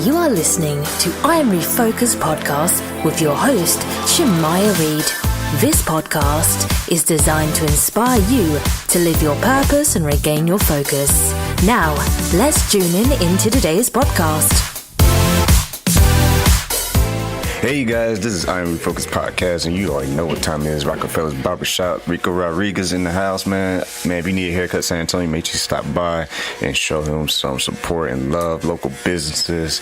You are listening to I Am Refocused podcast with your host, Shemaya Reed. This podcast is designed to inspire you to live your purpose and regain your focus. Now, let's tune into today's podcast. Hey you guys, this is I Am Refocused podcast, and you already know what time it is. Rockefeller's Barbershop, Rico Rodriguez in the house, man. Man, if you need a haircut, San Antonio, make sure you stop by and show him some support and love. Local businesses.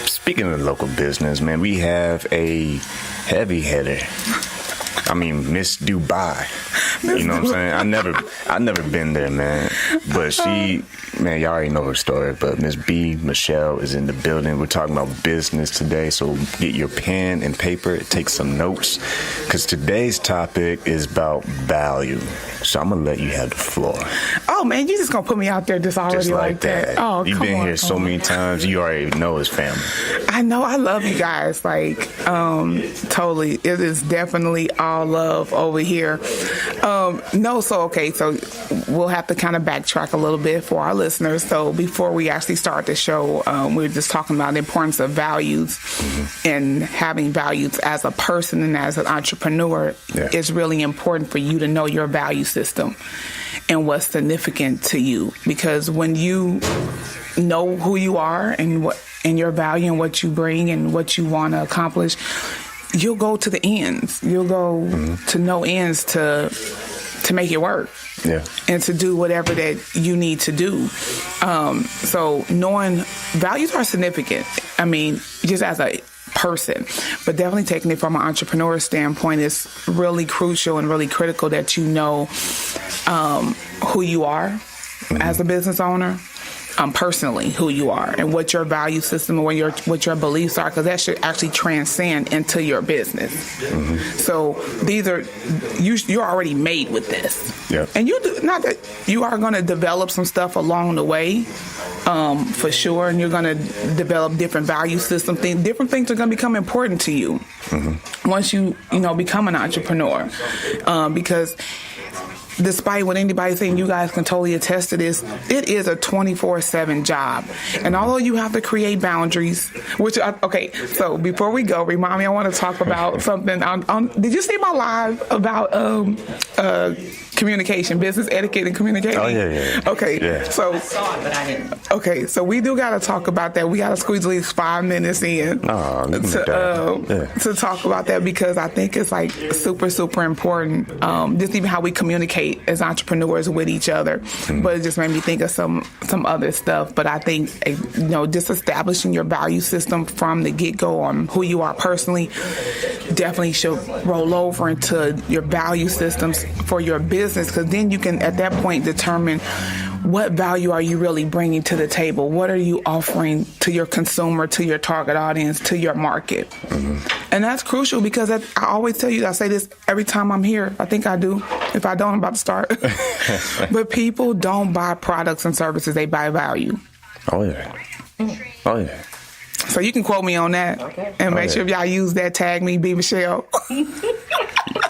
Speaking of local business, man, we have a heavy hitter. I mean, Miss Dubai. You know what I'm saying? I never been there, man. But she, man, y'all already know her story. But Miss B Michele is in the building. We're talking about business today, so get your pen and paper, take some notes, because today's topic is about value. So I'm gonna let you have the floor. Oh man, you just gonna put me out there just already just like that. Oh, you've been here so many times. You already know his family. I know. I love you guys. Like, totally. It is definitely all love over here. So we'll have to kind of backtrack a little bit for our listeners. So before we actually start the show, we were just talking about the importance of values and having values as a person and as an entrepreneur. Yeah. It's really important for you to know your value system and what's significant to you, because when you know who you are and your value and what you bring and what you want to accomplish, you'll go to the ends. You'll go to no ends to make it work. Yeah. And to do whatever that you need to do. So knowing values are significant. I mean, just as a person, but definitely taking it from an entrepreneur standpoint, is really crucial and really critical that you know who you are as a business owner. Personally, who you are and what your value system and what your beliefs are, because that should actually transcend into your business. So these are you're already made with this. Yeah. And you do not that you are going to develop some stuff along the way, for sure, and you're going to develop different value system things. Different things are going to become important to you once you become an entrepreneur, because despite what anybody's saying, you guys can totally attest to this. It is a 24/7 job. And although you have to create boundaries, so before we go, remind me, I want to talk about something. Did you see my live about communication, business etiquette and communication? Oh, yeah. Okay. Yeah. So I saw it, but I didn't. Okay, so we do got to talk about that. We got to squeeze at least 5 minutes in to talk about that, because I think it's like super, super important. Just even how we communicate as entrepreneurs with each other. But it just made me think of some other stuff. But I think, just establishing your value system from the get-go on who you are personally definitely should roll over into your value systems for your business, because then you can, at that point, determine what value are you really bringing to the table? What are you offering to your consumer, to your target audience, to your market? And that's crucial, because I always tell you, I say this every time I'm here. I think I do. If I don't, I'm about to start. But people don't buy products and services. They buy value. Oh, yeah. Oh, yeah. So you can quote me on that, and make sure if y'all use that, tag me, B Michele.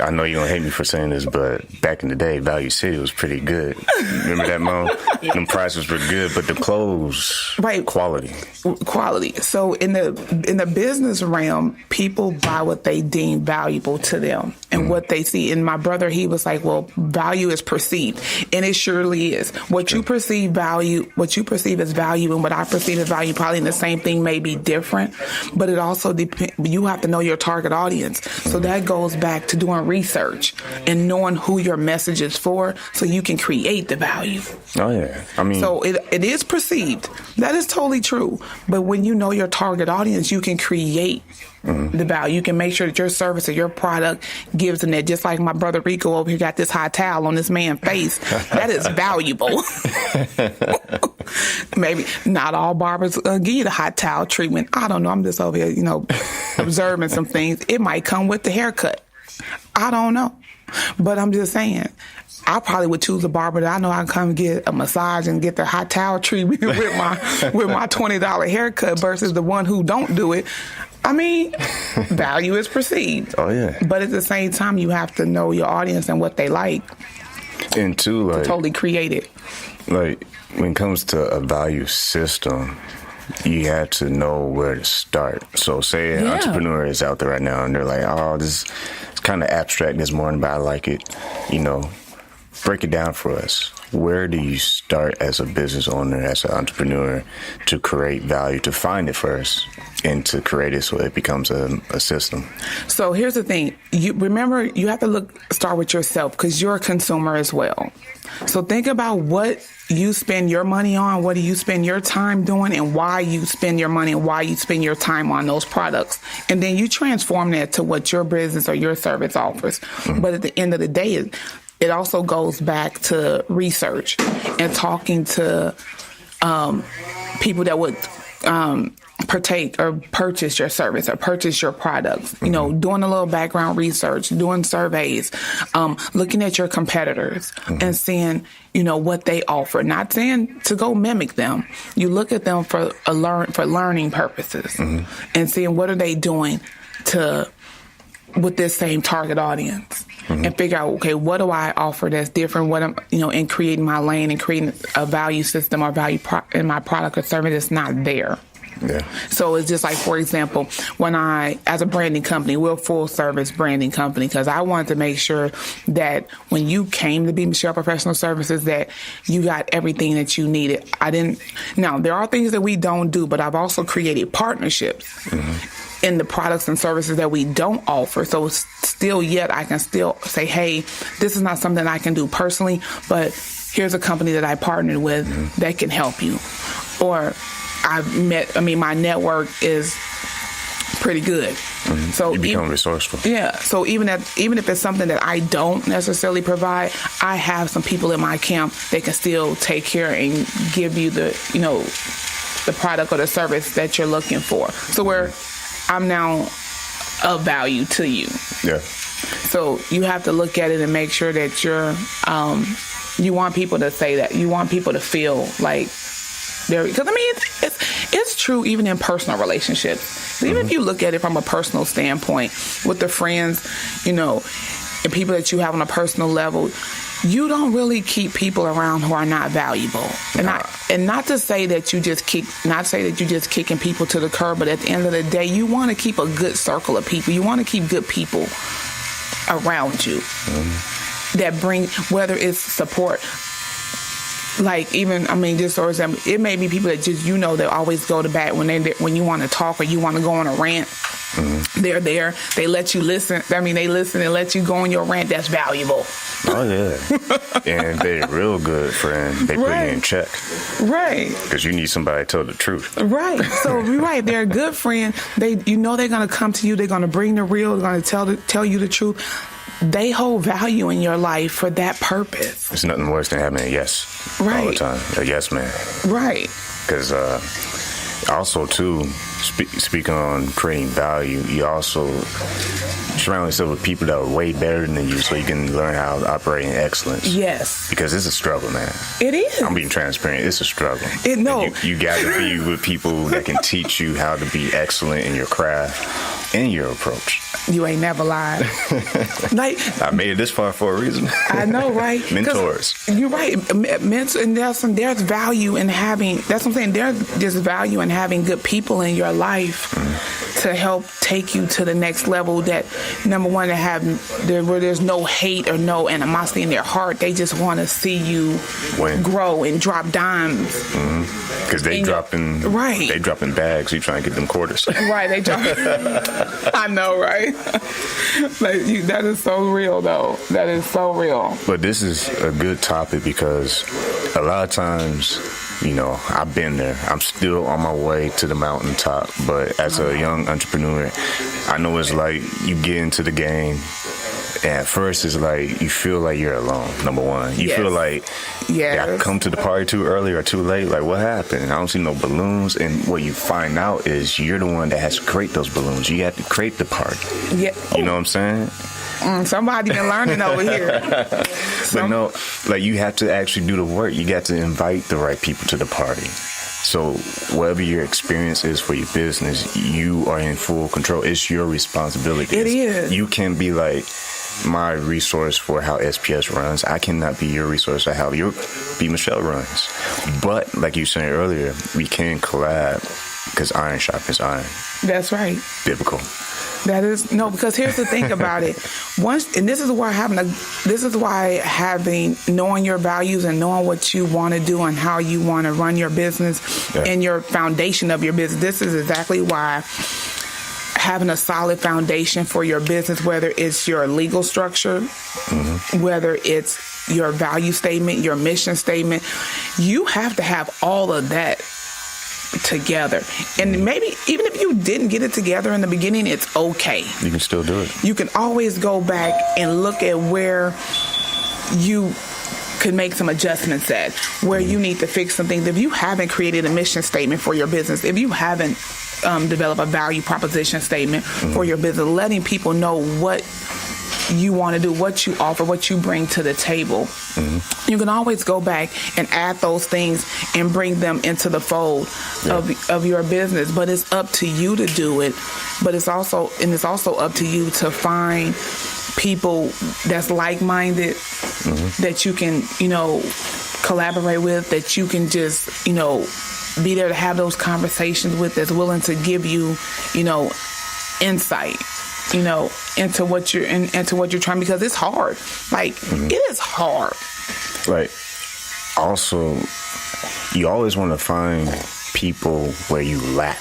I know you're going to hate me for saying this, but back in the day, Value City was pretty good. Remember that, Mo? Them prices were good, but the clothes, quality. So in the business realm, people buy what they deem valuable to them and what they see. And my brother, he was like, well, value is perceived. And it surely is. What you perceive as value and what I perceive as value, probably the same thing, may be different, but it also depends. You have to know your target audience. So that goes back to doing research and knowing who your message is for, so you can create the value. Oh, yeah. I mean, so it is perceived. That is totally true. But when you know your target audience, you can create the value. You can make sure that your service or your product gives them that. Just like my brother Rico over here got this hot towel on this man's face. That is valuable. Maybe not all barbers give you the hot towel treatment. I don't know. I'm just over here, observing some things. It might come with the haircut. I don't know. But I'm just saying, I probably would choose a barber that I know I can come get a massage and get the hot towel treatment with my $20 haircut versus the one who don't do it. I mean, value is perceived. Oh, yeah. But at the same time, you have to know your audience and what they like. And two, like, to totally create it. Like, when it comes to a value system, you have to know where to start. So say an entrepreneur is out there right now and they're like, oh, this is kind of abstract this morning, but I like it. Break it down for us. Where do you start as a business owner, as an entrepreneur, to create value, to find it first, and to create it so it becomes a system? So here's the thing. You have to start with yourself, because you're a consumer as well. So think about what you spend your money on, what do you spend your time doing, and why you spend your money and why you spend your time on those products. And then you transform that to what your business or your service offers. Mm-hmm. But at the end of the day, it also goes back to research and talking to people that would partake or purchase your service or purchase your products. Mm-hmm. Doing a little background research, doing surveys, looking at your competitors and seeing, what they offer. Not saying to go mimic them. You look at them for learning purposes and seeing what are they doing with this same target audience. And figure out, okay, what do I offer that's different? What I'm, in creating my lane and creating a value system or value in my product or service that's not there. Yeah. So it's just like, for example, as a branding company, we're a full service branding company, because I wanted to make sure that when you came to B Michele Professional Services, that you got everything that you needed. Now, there are things that we don't do, but I've also created partnerships in the products and services that we don't offer. So I can still say, hey, this is not something I can do personally, but here's a company that I partnered with that can help you. Or my network is pretty good. So you become resourceful. Yeah. So even if it's something that I don't necessarily provide, I have some people in my camp that can still take care and give you the product or the service that you're looking for. So I'm now of value to you. Yeah. So you have to look at it and make sure that you want people to say that. You want people to feel like they're, because it's true even in personal relationships. Even if you look at it from a personal standpoint with the friends, and people that you have on a personal level, you don't really keep people around who are not valuable. And not to say that you just kicking people to the curb, but at the end of the day, you want to keep a good circle of people. You want to keep good people around you that bring, whether it's support. Like even, just for example, it may be people that just, that always go to bat when you want to talk or you want to go on a rant. They're there. They let you listen. They listen and let you go on your rant. That's valuable. Oh, yeah. And they're real good, friend. They put you in check. Right. Because you need somebody to tell the truth. Right. So, they're a good friend. They're going to come to you. They're going to bring the real. They're going to tell you the truth. They hold value in your life for that purpose. It's nothing worse than having a yes all the time. A yes man. Right. Because also, too, speaking on creating value, you also surround yourself with people that are way better than you so you can learn how to operate in excellence. Yes. Because it's a struggle, man. It is. I'm being transparent. It's a struggle. You got to be with people that can teach you how to be excellent in your craft and your approach. You ain't never lied. I made it this far for a reason. I know, right? Mentors. You're right. And there's value in having, that's what I'm saying, there's value in having good people in your life to help take you to the next level. That, number one, where there's no hate or no animosity in their heart. They just want to see you grow and drop dimes. Because they dropping bags. You trying to get them quarters. Right. They drop. I know, right? That is so real, though. That is so real. But this is a good topic because a lot of times, I've been there. I'm still on my way to the mountaintop. But as a young entrepreneur, I know it's like you get into the game. And at first, it's like you feel like you're alone, number one. You feel like, I come to the party too early or too late. Like, what happened? I don't see no balloons. And what you find out is you're the one that has to create those balloons. You have to create the party. Yeah. You know what I'm saying? Somebody been learning over here. But no, you have to actually do the work. You got to invite the right people to the party. So whatever your experience is for your business, you are in full control. It's your responsibility. It is. You can be like, my resource for how SPS runs. I cannot be your resource for how your B Michele runs. But like you said earlier, we can collab because iron sharpens iron. That's right. Biblical. That is no, because here's the thing about it. This is why knowing your values and knowing what you want to do and how you want to run your business and your foundation of your business. This is exactly why having a solid foundation for your business, whether it's your legal structure, whether it's your value statement, your mission statement, you have to have all of that together. And maybe even if you didn't get it together in the beginning, it's okay. You can still do it. You can always go back and look at where you could make some adjustments at, where you need to fix some things. If you haven't created a mission statement for your business, if you haven't developed a value proposition statement for your business, letting people know what you want to do, what you offer, what you bring to the table. You can always go back and add those things and bring them into the fold of your business. But it's up to you to do it. But it's also up to you to find people that's like-minded, that you can, collaborate with, that you can just, be there to have those conversations with, that's willing to give you, insight, into what you're trying, because it's hard. Like, it is hard. Right. Also, you always want to find people where you lack.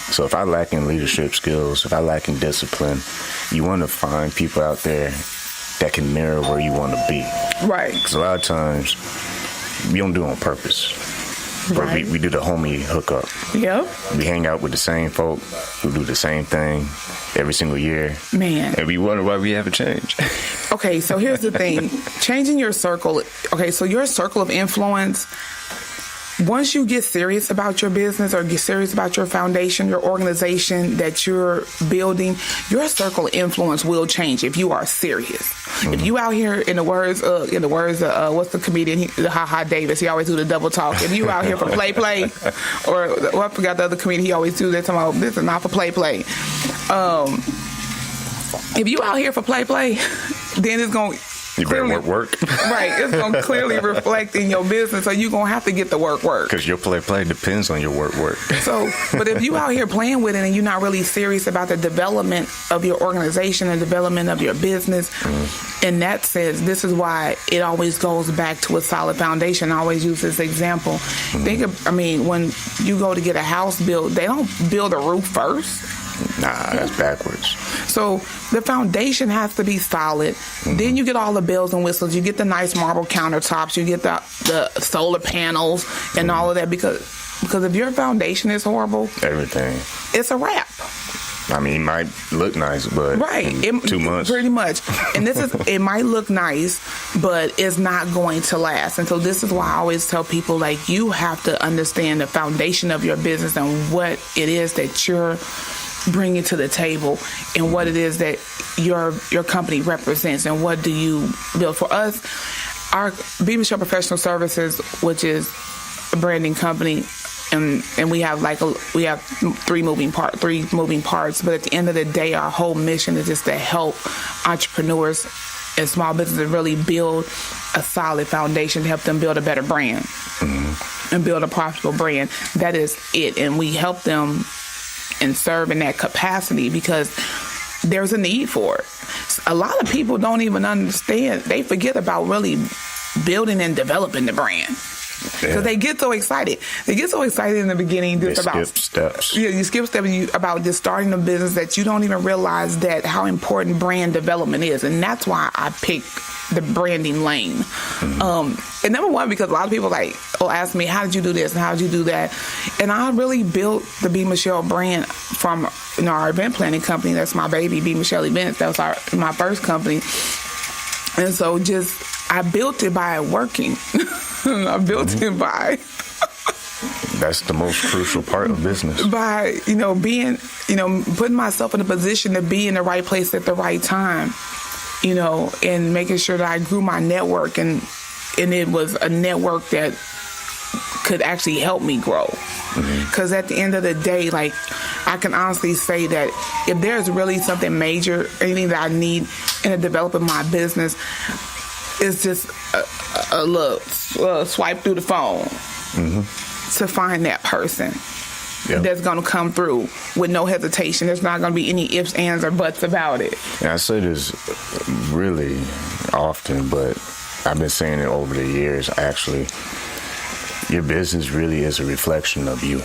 So if I lack in leadership skills, if I lack in discipline, you want to find people out there that can mirror where you want to be. Right. Because a lot of times, we don't do it on purpose. But we do the homie hookup. Yep. We hang out with the same folk who do the same thing every single year. Man. And we wonder why we haven't changed. Okay, so here's the thing. Changing your circle. Okay, so your circle of influence, once you get serious about your business or get serious about your foundation, your organization that you're building, your circle of influence will change if you are serious. If you out here, in the words of what's the comedian, Ha Davis, he always do the double talk. If you out here for play, or I forgot the other comedian, he always do that. Talking about, this is not for play. If you out here for play, then it's going. You better work. Right. It's going to clearly reflect in your business. So you're going to have to get the work. Because your play depends on your work. So, but if you out here playing with it and you're not really serious about the development of your organization and development of your business, in that sense, this is why it always goes back to a solid foundation. I always use this example. When you go to get a house built, they don't build a roof first. Nah, that's backwards. So the foundation has to be solid. Then you get all the bells and whistles. You get the nice marble countertops. You get the solar panels and all of that. Because if your foundation is horrible, everything, it's a wrap. I mean, it might look nice, but in 2 months. Pretty much. And it might look nice, but it's not going to last. And so this is why I always tell people, like, you have to understand the foundation of your business and what it is that you're bringing to the table and what it is that your company represents and what do you build. For us, our B Michele Professional Services, which is a branding company, and we have three moving parts, but at the end of the day, our whole mission is just to help entrepreneurs and small businesses really build a solid foundation to help them build a better brand and build a profitable brand. That is it. And we help them and serve in that capacity because there's a need for it. A lot of people don't even understand. They forget about really building and developing the brand. Because they get so excited. They get so excited in the beginning skip steps. Yeah, you skip steps about just starting a business that you don't even realize that how important brand development is. And that's why I picked the branding lane. And number one, because a lot of people will ask me, how did you do this and how did you do that? And I really built the B Michele brand from our event planning company. That's my baby, B Michele Events. That was my first company. And so I built it by working. I built it by... That's the most crucial part of business. By, being, putting myself in a position to be in the right place at the right time, and making sure that I grew my network and it was a network that could actually help me grow. Because at the end of the day, I can honestly say that if there's really something major, anything that I need in developing my business, it's just a little swipe through the phone to find that person. Yep. That's going to come through with no hesitation. There's not going to be any ifs, ands, or buts about it. Yeah, I say this really often, but I've been saying it over the years. Actually, your business really is a reflection of you.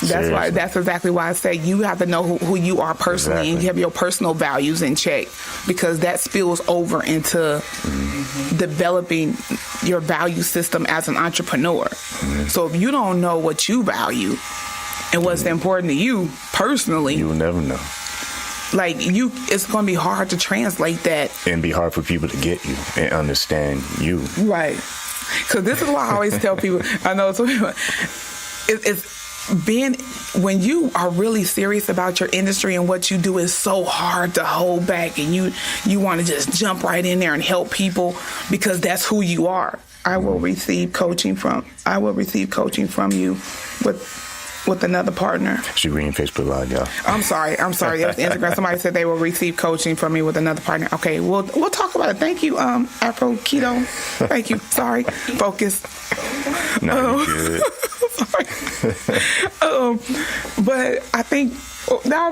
That's exactly why I say you have to know who you are personally, and you have your personal values in check, because that spills over into developing your value system as an entrepreneur. So if you don't know what you value and what's important to you personally, you will never know. Like it's going to be hard to translate that, and be hard for people to get you and understand you. Right. Because this is why I always tell people. I know some people. It's when you are really serious about your industry and what you do, is so hard to hold back, and you want to just jump right in there and help people because that's who you are. I will receive coaching from you with another partner. She reading Facebook Live, y'all. I'm sorry. That's Instagram. Somebody said they will receive coaching from me with another partner. Okay, we'll talk about it. Thank you, Afro Keto. Thank you. Sorry. Focus. No, you good. Sorry. But I think now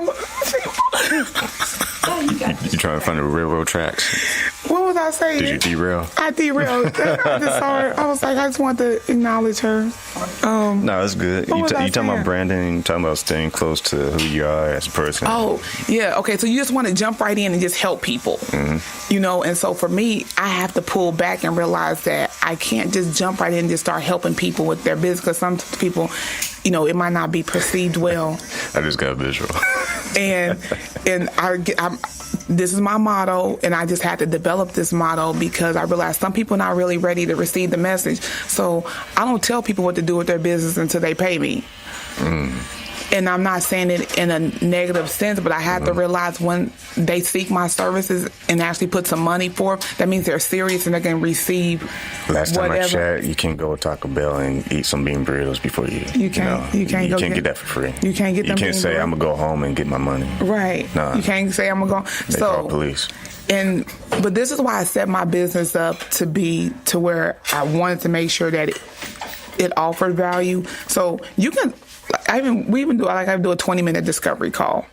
you trying to find the railroad tracks. What was I saying? Did you derail? I derailed. I just saw her. I was like, I just wanted to acknowledge her. No, it's good. You talking about branding, talking about staying close to who you are as a person. Oh, yeah. Okay, so you just want to jump right in and just help people. And so for me, I have to pull back and realize that I can't just jump right in and just start helping people with their business, because some people, it might not be perceived well. I just got visual. And this is my motto, and I just had to develop this motto because I realized some people are not really ready to receive the message. So I don't tell people what to do with their business until they pay me. And I'm not saying it in a negative sense, but I had to realize when they seek my services and actually put some money for it, that means they're serious and they can receive Last time whatever. I checked, you can't go to Taco Bell and eat some bean burritos before you. You can't. You can't get that for free. You can't get them. You can't say burritos. I'm gonna go home and get my money. Right. Nah. You can't say I'm gonna go. They call police. But this is why I set my business up to be to where I wanted to make sure that it offered value. So you can. I do a 20-minute discovery call.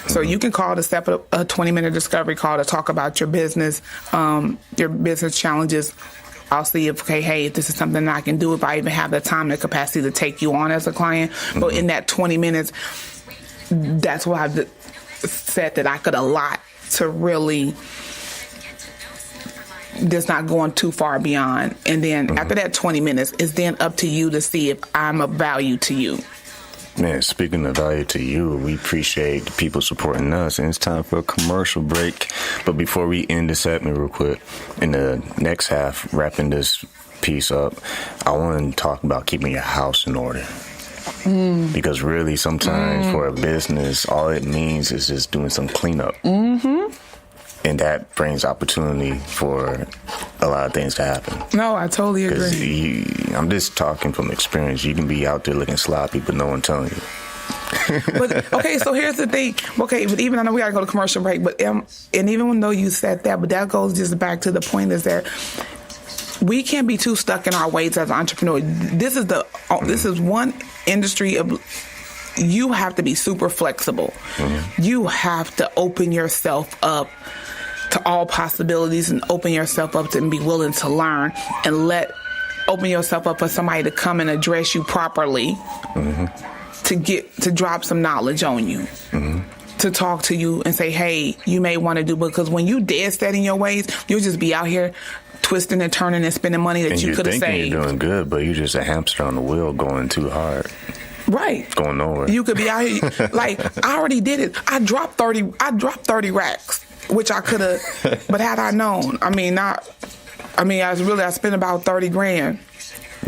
So you can call to set up a 20-minute discovery call to talk about your business challenges. I'll see if this is something that I can do, if I even have the time and capacity to take you on as a client. But in that 20 minutes, that's what I've said that I could allot to really just not going too far beyond. And then after that 20 minutes, it's then up to you to see if I'm of value to you. Man, speaking of value to you, we appreciate the people supporting us, and it's time for a commercial break. But before we end this segment real quick, in the next half, wrapping this piece up, I want to talk about keeping your house in order. Because really, sometimes for a business, all it means is just doing some cleanup. And that brings opportunity for a lot of things to happen. No, I totally agree. I'm just talking from experience. You can be out there looking sloppy, but no one telling you. But so here's the thing. Okay, but even I know we got to go to commercial break, but and even though you said that, but that goes just back to the point is that we can't be too stuck in our ways as an entrepreneur. This is one industry of. You have to be super flexible. You have to open yourself up to all possibilities and open yourself up to and be willing to learn and open yourself up for somebody to come and address you properly, to drop some knowledge on you, to talk to you and say, hey, you may want to do, because when you dead set in your ways, you'll just be out here twisting and turning and spending money that you could have saved. And you're doing good, but you're just a hamster on the wheel going too hard. Right. Going nowhere. You could be out here, like, I already did it. I dropped 30 racks, which I could have, but had I known, I spent about 30 grand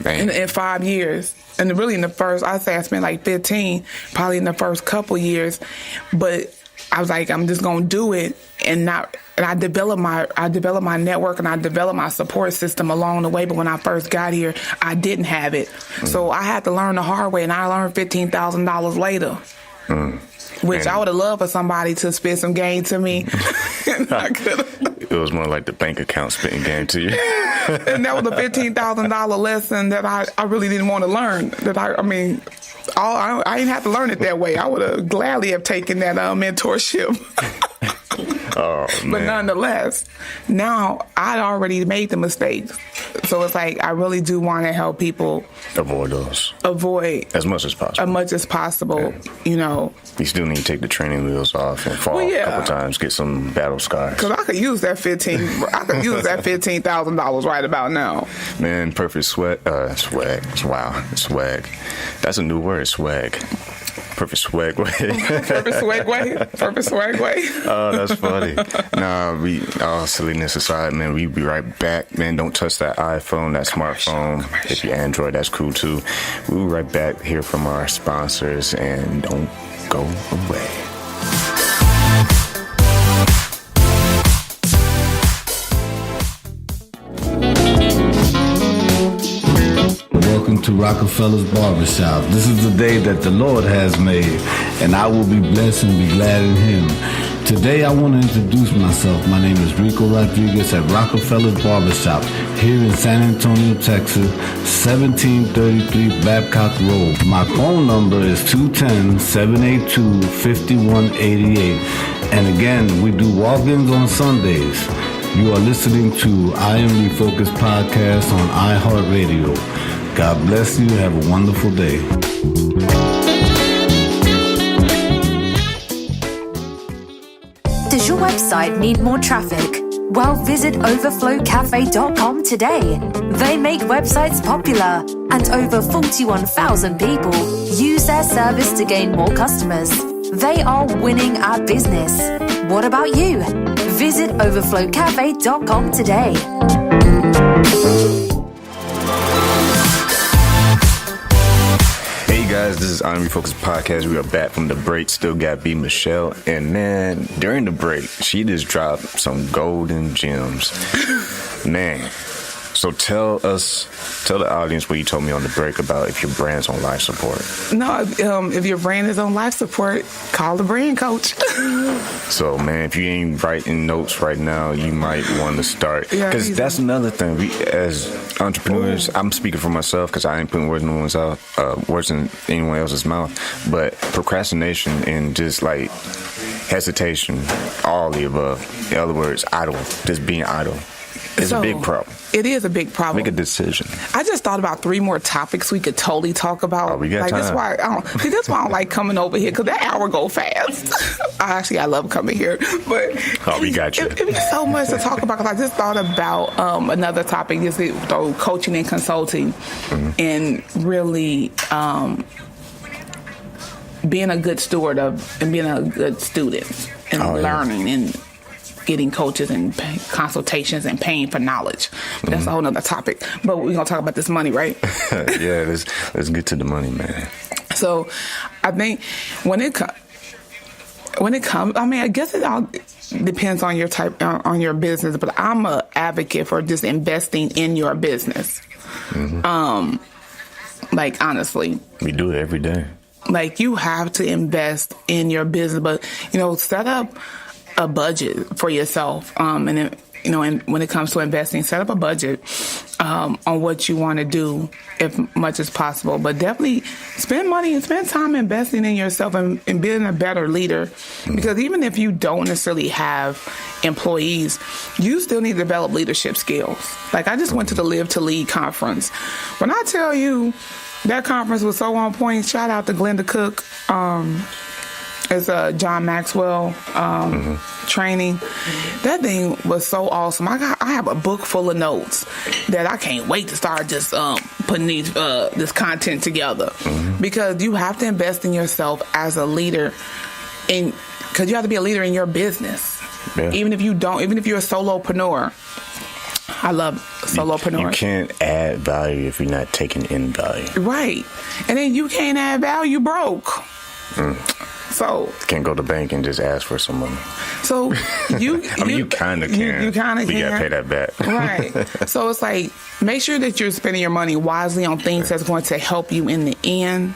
in 5 years. And really I spent like 15, probably in the first couple years. But I was like, I'm just gonna do it, and I developed my network, and I developed my support system along the way. But when I first got here, I didn't have it, so I had to learn the hard way, and I learned $15,000 later. Which I would have loved for somebody to spit some game to me. I It was more like the bank account spitting game to you. And that was a $15,000 lesson that I really didn't want to learn. I didn't have to learn it that way. I would have gladly have taken that mentorship. Oh, man. But nonetheless, now I'd already made the mistakes. So it's like I really do want to help people avoid those. Avoid as much as possible. As much as possible, you know. You still need to take the training wheels off and fall a couple times, get some battle scars. Because I could use that $15,000 right about now. Man, perfect swag. Wow, swag. That's a new word, swag. Perfect swag way. Perfect swag way. Perfect swag way. Oh, that's funny. Nah, silliness aside, man, we be right back. Man, don't touch that iPhone, that smartphone. If you're Android, that's cool too. We'll be right back here from our sponsors, and don't go away. Welcome to Rockefeller's Barbershop. This is the day that the Lord has made, and I will be blessed and be glad in Him. Today I want to introduce myself. My name is Rico Rodriguez at Rockefeller's Barbershop here in San Antonio, Texas, 1733 Babcock Road. My phone number is 210-782-5188. And again, we do walk-ins on Sundays. You are listening to I Am Refocused podcast on iHeartRadio. God bless you. Have a wonderful day. Does your website need more traffic? Well, visit overflowcafe.com today. They make websites popular, and over 41,000 people use their service to gain more customers. They are winning our business. What about you? Visit overflowcafe.com today. Hey guys, this is I Am Refocused podcast. We are back from the break. Still got B Michele, and man, during the break, she just dropped some golden gems. Man, so tell the audience what you told me on the break about if your brand's on life support. No, if your brand is on life support, call the brand coach. So, man, if you ain't writing notes right now, you might want to start. Because that's another thing. We, as entrepreneurs, I'm speaking for myself because I ain't putting words in anyone else's mouth. But procrastination and just like hesitation, all the above. In other words, idle, just being idle. It's a big problem. It is a big problem. Make a decision. I just thought about 3 more topics we could totally talk about. Oh, we got time. That's why I don't like coming over here, because that hour go fast. I love coming here, but we got you. It's so much to talk about. Because I just thought about another topic, just coaching and consulting, and really being a good steward of, and being a good student, and learning and getting coaches and consultations and paying for knowledge. But that's a whole nother topic. But we're going to talk about this money, right? Yeah, let's get to the money, man. So I think when it comes, I guess it all depends on your type, on your business, but I'm an advocate for just investing in your business. Like, honestly. We do it every day. Like, you have to invest in your business, but, set up a budget for yourself. And when it comes to investing, set up a budget on what you want to do as much as possible. But definitely spend money and spend time investing in yourself and being a better leader. Because even if you don't necessarily have employees, you still need to develop leadership skills. Like, I just went to the Live to Lead conference. When I tell you that conference was so on point, shout out to Glenda Cook. It's a John Maxwell training. That thing was so awesome. I have a book full of notes that I can't wait to start just putting this content together, because you have to invest in yourself as a leader, because you have to be a leader in your business. Yeah. Even if you're a solopreneur. I love solopreneurs. You can't add value if you're not taking in value. Right. And then you can't add value broke. So can't go to the bank and just ask for some money. So you kind of can. You kind of can. You gotta pay that back. Right. So it's like, make sure that you're spending your money wisely on things that's going to help you in the end.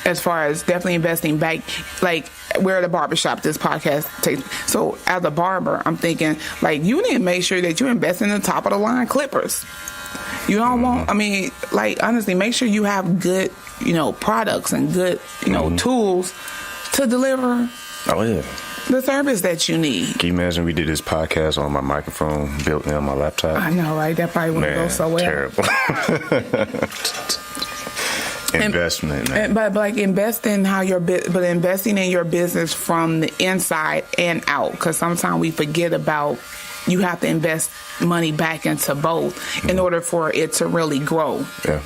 As far as definitely investing back, like we're at a barbershop, this podcast takes. So as a barber, I'm thinking like you need to make sure that you invest in the top of the line clippers. You don't want, like honestly, make sure you have good, products and good, tools to deliver. Oh yeah. The service that you need. Can you imagine we did this podcast on my microphone built in on my laptop? I know, right? That probably wouldn't go so well. Terrible. Investment, man. But like investing investing in your business from the inside and out, because sometimes we forget about you have to invest money back into both in order for it to really grow. Yeah.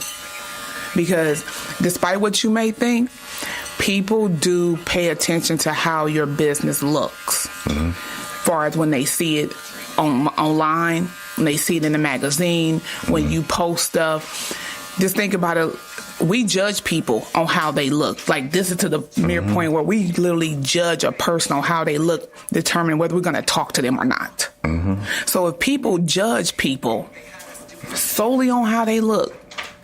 Because despite what you may think, people do pay attention to how your business looks. As far as when they see it online, when they see it in the magazine, when you post stuff. Just think about it. We judge people on how they look. Like, this is to the mere point where we literally judge a person on how they look, determine whether we're going to talk to them or not. So if people judge people solely on how they look,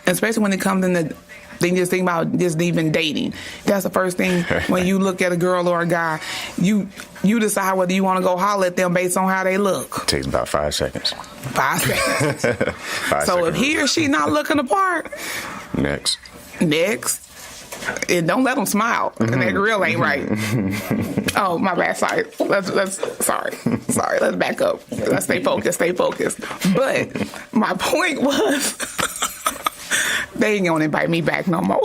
especially when it comes in they just think about just even dating. That's the first thing when you look at a girl or a guy, you decide whether you want to go holler at them based on how they look. It takes about 5 seconds. 5 seconds. So if he or she not looking the part, next. And don't let them smile. And that grill ain't right. Oh, my bad. Sorry. Sorry. Let's back up. Let's stay focused. But my point was, they ain't gonna invite me back no more.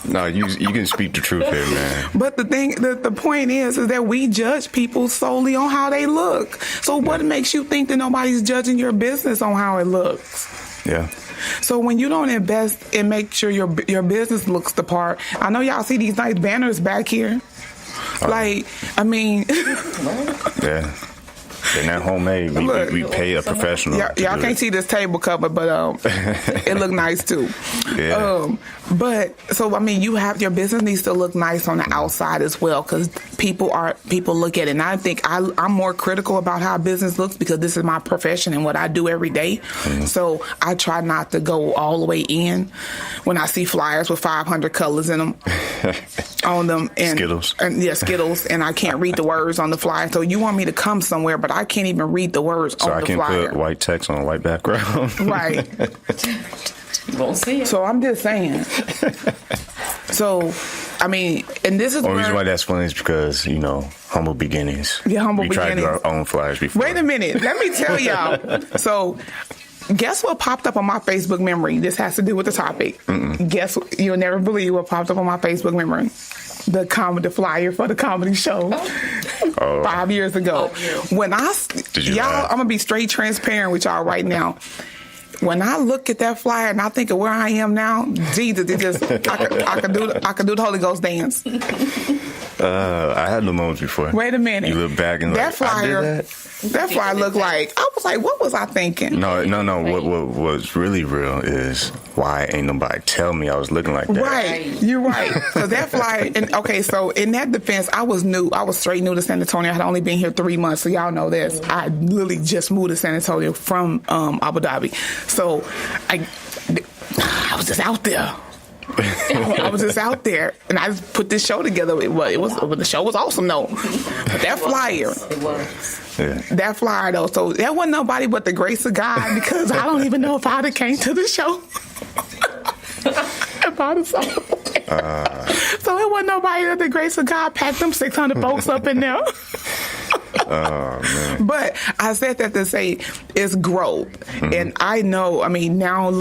No, you can speak the truth here, man. But the point is that we judge people solely on how they look. So what makes you think that nobody's judging your business on how it looks? Yeah. So when you don't invest and make sure your business looks the part, I know y'all see these nice banners back here. Yeah. They're not homemade. We pay a professional. Y'all can't see this table cover, but it look nice too. Yeah. But so your business needs to look nice on the outside as well, because people look at it, and I think I'm more critical about how business looks because this is my profession and what I do every day. So I try not to go all the way in when I see flyers with 500 colors in them on them and Skittles, and I can't read the words on the flyer. So you want me to come somewhere, but I can't even read the words on the flyer. So I can put white text on a white background. Right. You won't see it. So I'm just saying. So, and this is the reason why that's funny is because, humble beginnings. Yeah, humble beginnings. We tried to do our own flyers before. Wait a minute. Let me tell y'all. So, guess what popped up on my Facebook memory? This has to do with the topic. Guess what? You'll never believe what popped up on my Facebook memory. The flyer for the comedy show 5 years ago. When I'm going to be straight transparent with y'all right now. When I look at that flyer and I think of where I am now, Jesus, I could do the Holy Ghost dance. I had the moments before. Wait a minute. You look back and that flyer. That flyer looked like, I was like, what was I thinking? No. What was really real is why ain't nobody tell me I was looking like that. Right. You're right. Because that flyer, so in that defense, I was new. I was straight new to San Antonio. I had only been here 3 months, so y'all know this. I literally just moved to San Antonio from Abu Dhabi. So I was just out there. I was just out there, and I just put this show together. The show was awesome, though. But that flyer, that flyer, though. So that wasn't nobody but the grace of God, because I don't even know if I'd have came to the show. If I'd have saw it. So it wasn't nobody but the grace of God packed them 600 folks up in there. Oh, man. But I said that to say it's growth. And I know, now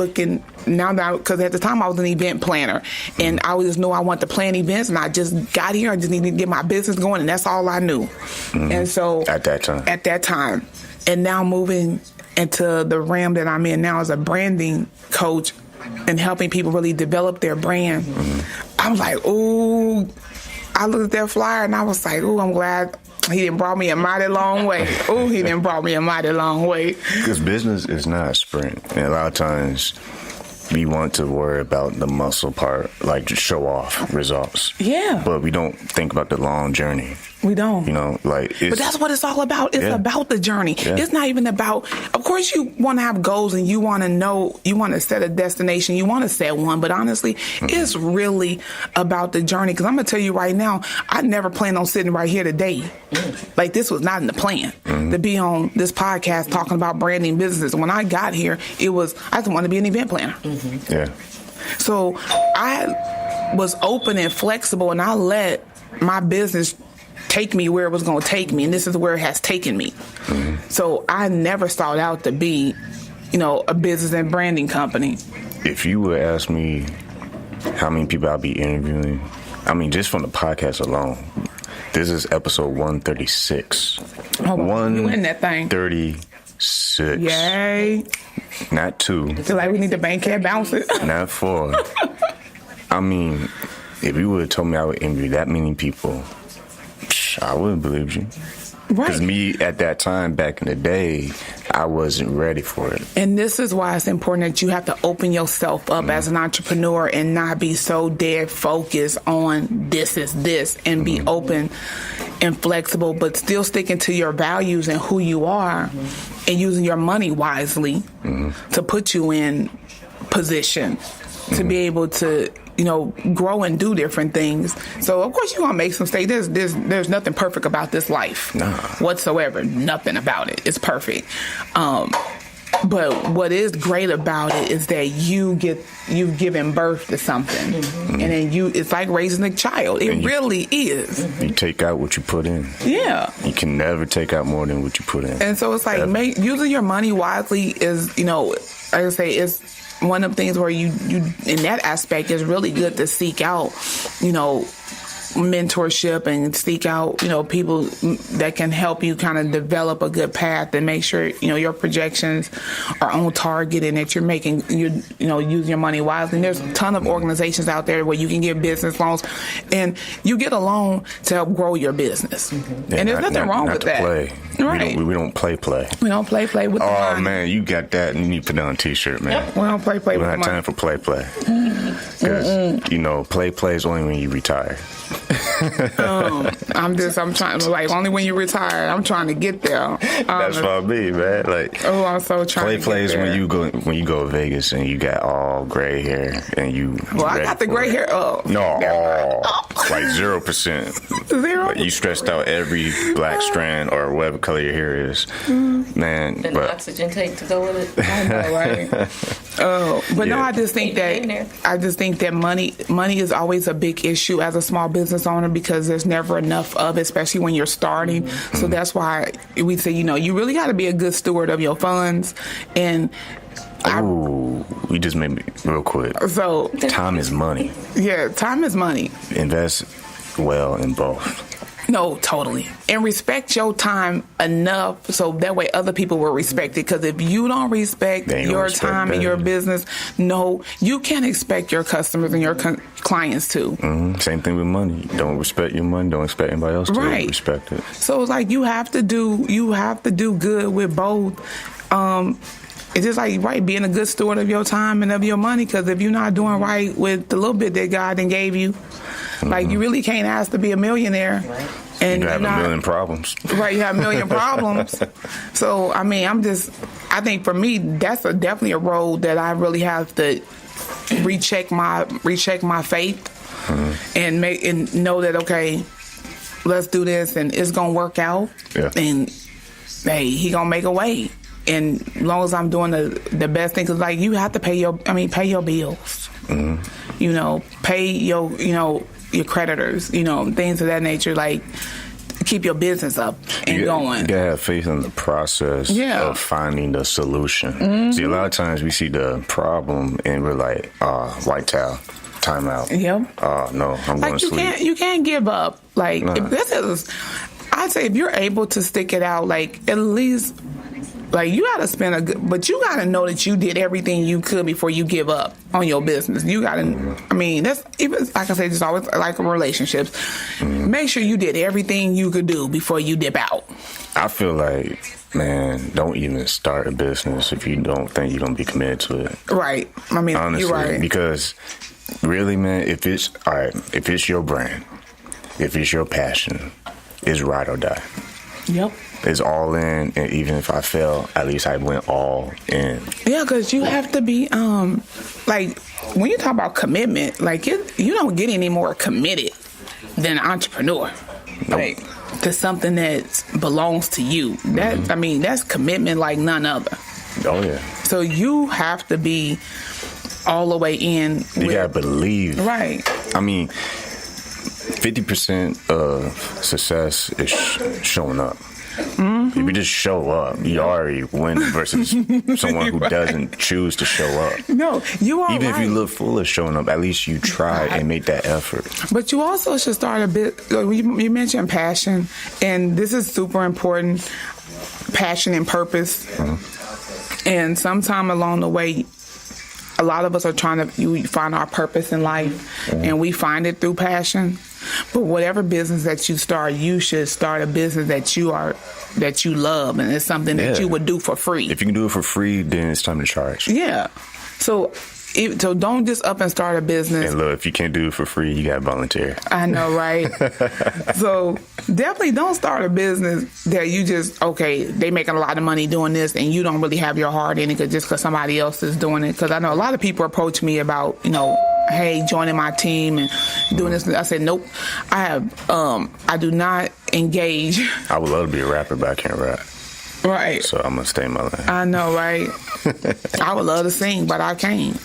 because at the time I was an event planner, and I just knew I wanted to plan events, and I just got here. I just needed to get my business going, and that's all I knew. And so at that time, and now moving into the realm that I'm in now as a branding coach and helping people really develop their brand, I was like, ooh, I looked at that flyer and I was like, ooh, I'm glad he didn't brought me a mighty long way. Ooh, he didn't brought me a mighty long way. Because business is not a sprint. And a lot of times we want to worry about the muscle part, like just show off results. Yeah. But we don't think about the long journey. We don't. You know, like, but that's what it's all about. It's about the journey. Yeah. It's not even about, of course you want to have goals and you want to know, you want to set a destination, you want to set one, but honestly, it's really about the journey. Because I'm going to tell you right now, I never planned on sitting right here today. Like, this was not in the plan to be on this podcast talking about branding businesses. When I got here, I just wanted to be an event planner. Yeah. So I was open and flexible, and I let my business take me where it was going to take me, and this is where it has taken me. So I never started out to be, a business and branding company. If you would ask me how many people I'll be interviewing, I mean, just from the podcast alone, this is episode 136. Oh, you in that thing. 136. Yay. Not 2. Feel like we need the bank can't bounce it. Not 4. I mean, if you would have told me I would interview that many people, I wouldn't believe you. Because me, at that time, back in the day, I wasn't ready for it. And this is why it's important that you have to open yourself up as an entrepreneur and not be so dead focused on this is this, and be open and flexible, but still sticking to your values and who you are, and using your money wisely to put you in position to be able to grow and do different things. So of course you're gonna make some mistakes. There's nothing perfect about this life whatsoever. Nothing about it is perfect. But what is great about it is that you've given birth to something, and then it's like raising a child. It really is. You take out what you put in. Yeah. You can never take out more than what you put in. And so it's like using your money wisely is, like I say, is one of the things where you in that aspect is really good to seek out, mentorship and seek out, people that can help you kind of develop a good path and make sure, your projections are on target and that you're making, using your money wisely. And there's a ton of organizations out there where you can get business loans and you get a loan to help grow your business. Yeah, and there's nothing wrong with that. Play. Right. We don't play. We don't play with the money. Oh, man, you got that. You need to put that on a t-shirt, man. We don't play with the money. We don't have time for play. Because, play is only when you retire. I'm trying to, like, only when you retire. I'm trying to get there. That's what I mean, man. Like, I'm so trying to plays get there. when you go to Vegas and you got all gray hair and you. Well, I got the gray hair up. No, like 0%. Zero. Like, you stretched out every black strand or whatever color your hair is, man. And oxygen tank to go with it. I know, right? But no, I just think that money is always a big issue as a small business owner because there's never enough of it, especially when you're starting. So that's why we say, you really got to be a good steward of your funds. And we just made me real quick. So time is money. Yeah, time is money. Invest well in both. No, totally. And respect your time enough so that way other people will respect it. Because if you don't respect your time and your business, you can't expect your customers and your clients to. Same thing with money. Don't respect your money. Don't expect anybody else to respect it. So it's like you have to do good with both. It's just like, being a good steward of your time and of your money. Because if you're not doing right with the little bit that God then gave you, like, you really can't ask to be a millionaire. Right. And you have a million problems. Right, you have a million problems. So, I mean, I think for me, that's definitely a road that I really have to recheck my faith and know that, okay, let's do this and it's going to work out. Yeah. And, hey, he going to make a way. And as long as I'm doing the best thing, because, like, you have to pay your bills. Pay your creditors, things of that nature, like keep your business up and going. You gotta have faith in the process of finding the solution. See, a lot of times we see the problem and we're like, white towel, time out. Yep. No, I'm going to sleep. You can't give up. Like, I'd say if you're able to stick it out, like, at least, like, you got to spend but you got to know that you did everything you could before you give up on your business. You got to, that's even, like I said, it's always like relationships. Make sure you did everything you could do before you dip out. I feel like, man, don't even start a business if you don't think you're gonna be committed to it. Right. I mean, honestly, you're right. Because really, man, if it's your brand, if it's your passion, it's ride or die. Yep. It's all in, and even if I fail, at least I went all in. Yeah, because you have to be like when you talk about commitment, like you don't get any more committed than an entrepreneur. Nope. Like to something that belongs to you. That I mean, that's commitment like none other. Oh yeah. So you have to be all the way in. You gotta believe. Right. I mean, 50% of success is showing up. If you just show up, you already win versus someone who doesn't choose to show up. No, you are Even right. if you look foolish showing up, at least you try and make that effort. But you also should start a bit. You mentioned passion, and this is super important. Passion and purpose. And sometime along the way, a lot of us are trying to find our purpose in life, and we find it through passion. But whatever business that you start, you should start a business that you love, and it's something that you would do for free. If you can do it for free, then it's time to charge. Yeah. So don't just up and start a business. And look, if you can't do it for free, you got to volunteer. I know, right? So definitely don't start a business that you just, they making a lot of money doing this and you don't really have your heart in it just because somebody else is doing it. Because I know a lot of people approach me about, hey, joining my team and doing this. I said, nope, I do not engage. I would love to be a rapper, but I can't rap. Right. So I'm going to stay in my lane. I know, right? I would love to sing, but I can't.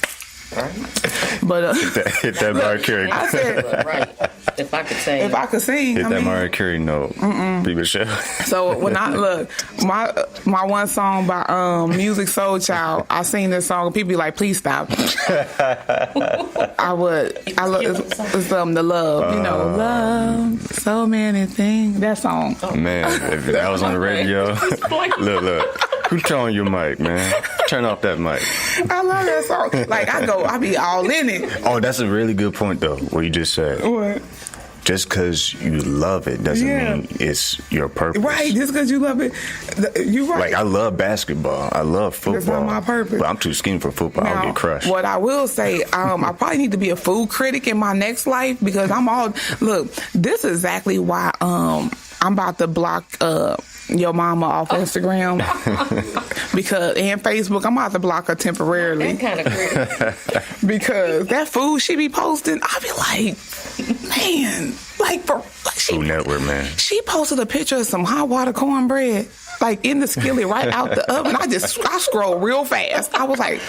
But hit that Mariah Carey. I said, right. If I could sing. If I could sing, hit that Mariah Carey note. B Michele. So when I look, my one song by Music Soul Child, I sing this song and people be like, please stop. I love it's something to love, love so many things. That song. Man, if that was on the radio, look. Who's turning your mic, man? Turn off that mic. I love that song. Like I be all in it. Oh, that's a really good point though, what you just said. What? Just because you love it doesn't mean it's your purpose. Right, just because you love it. You're right. Like, I love basketball. I love football. That's not my purpose. But I'm too skinny for football. Now, I'll get crushed. What I will say, I probably need to be a food critic in my next life because look, this is exactly why I'm about to block your mama off Instagram and Facebook. I'm about to block her temporarily. That kind of critic. Because that food she be posting, I be like, man, Food Network, man. She posted a picture of some hot water cornbread, like in the skillet right out the oven. I scrolled real fast. I was like,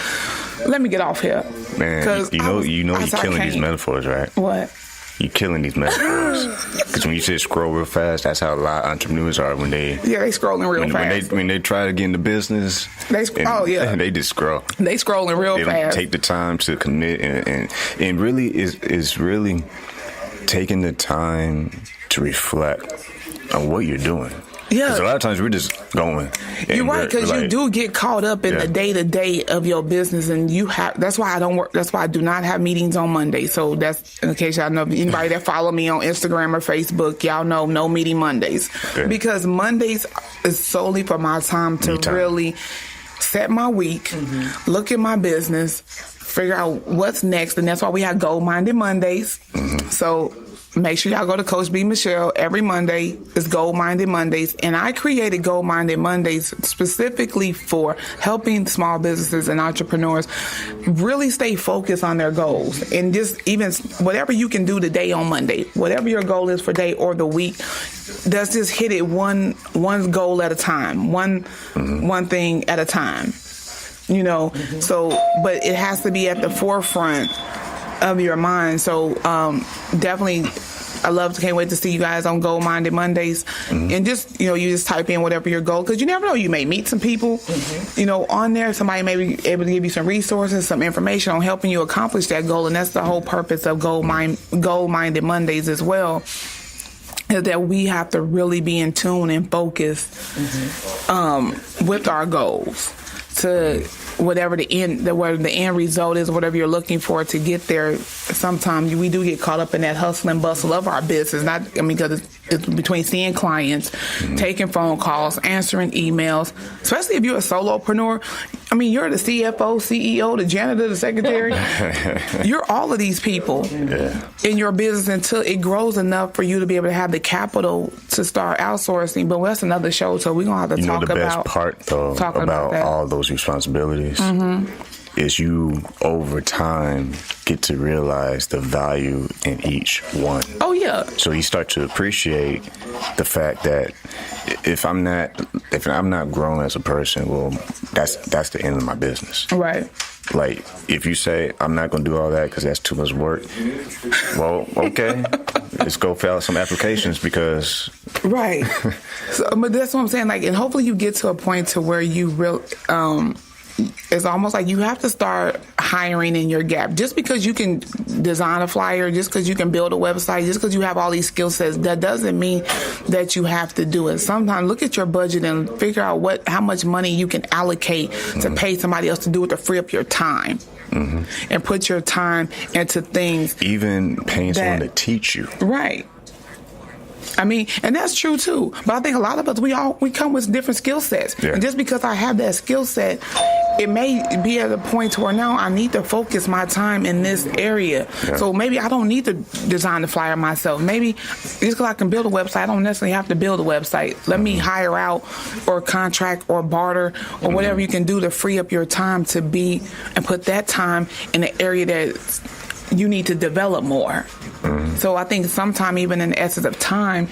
let me get off here. Man, you're killing these metaphors, right? What? You're killing these metaphors. Because when you say scroll real fast, that's how a lot of entrepreneurs are when they scrolling real fast. When they try to get into business, they just scroll. They scrolling real fast. They don't take the time to commit and really is really taking the time to reflect on what you're doing. Yeah. Because a lot of times we're just going. You're right, because you do get caught up in the day-to-day of your business, and that's why I don't work. That's why I do not have meetings on Monday. So that's, in case y'all know, anybody that follow me on Instagram or Facebook, y'all know no meeting Mondays. Okay. Because Mondays is solely for my time to really set my week, look at my business, figure out what's next, and that's why we have Goal-Minded Mondays. So make sure y'all go to Coach B Michele. Every Monday is Goal-Minded Mondays. And I created Goal-Minded Mondays specifically for helping small businesses and entrepreneurs really stay focused on their goals. And just even whatever you can do today on Monday, whatever your goal is for day or the week, let's just hit it one goal at a time, one thing at a time. So, but it has to be at the forefront of your mind. So definitely can't wait to see you guys on Goal-Minded Mondays. And just, you just type in whatever your goal, because you never know, you may meet some people, on there. Somebody may be able to give you some resources, some information on helping you accomplish that goal. And that's the whole purpose of Goal-Minded Mondays as well, is that we have to really be in tune and focused with our goals. to whatever the end result is, whatever you're looking for to get there. Sometimes we do get caught up in that hustle and bustle of our business. Because it's between seeing clients, taking phone calls, answering emails, especially if you're a solopreneur. I mean, you're the CFO, CEO, the janitor, the secretary. You're all of these people in your business until it grows enough for you to be able to have the capital to start outsourcing. But that's another show, so we're going to have to talk about the best part, though, about all those responsibilities is you, over time, get to realize the value in each one. Oh, yeah. So you start to appreciate the fact that if I'm not grown as a person, well, that's the end of my business. Right. Like, if you say, I'm not going to do all that because that's too much work, well, okay, let's go fill out some applications because... Right. But that's what I'm saying. Like, and hopefully you get to a point to where you it's almost like you have to start hiring in your gap. Just because you can design a flyer, just because you can build a website, just because you have all these skill sets, that doesn't mean that you have to do it. Sometimes look at your budget and figure out how much money you can allocate to pay somebody else to do it, to free up your time. And put your time into things. Even paying someone to teach you. Right. I mean, and that's true too. But I think a lot of us, we come with different skill sets. Yeah. And just because I have that skill set, it may be at a point where now I need to focus my time in this area. Yeah. So maybe I don't need to design the flyer myself. Maybe just because I can build a website, I don't necessarily have to build a website. Let me hire out or contract or barter or whatever you can do to free up your time to be and put that time in the area that you need to develop more. So I think sometimes even in the essence of time,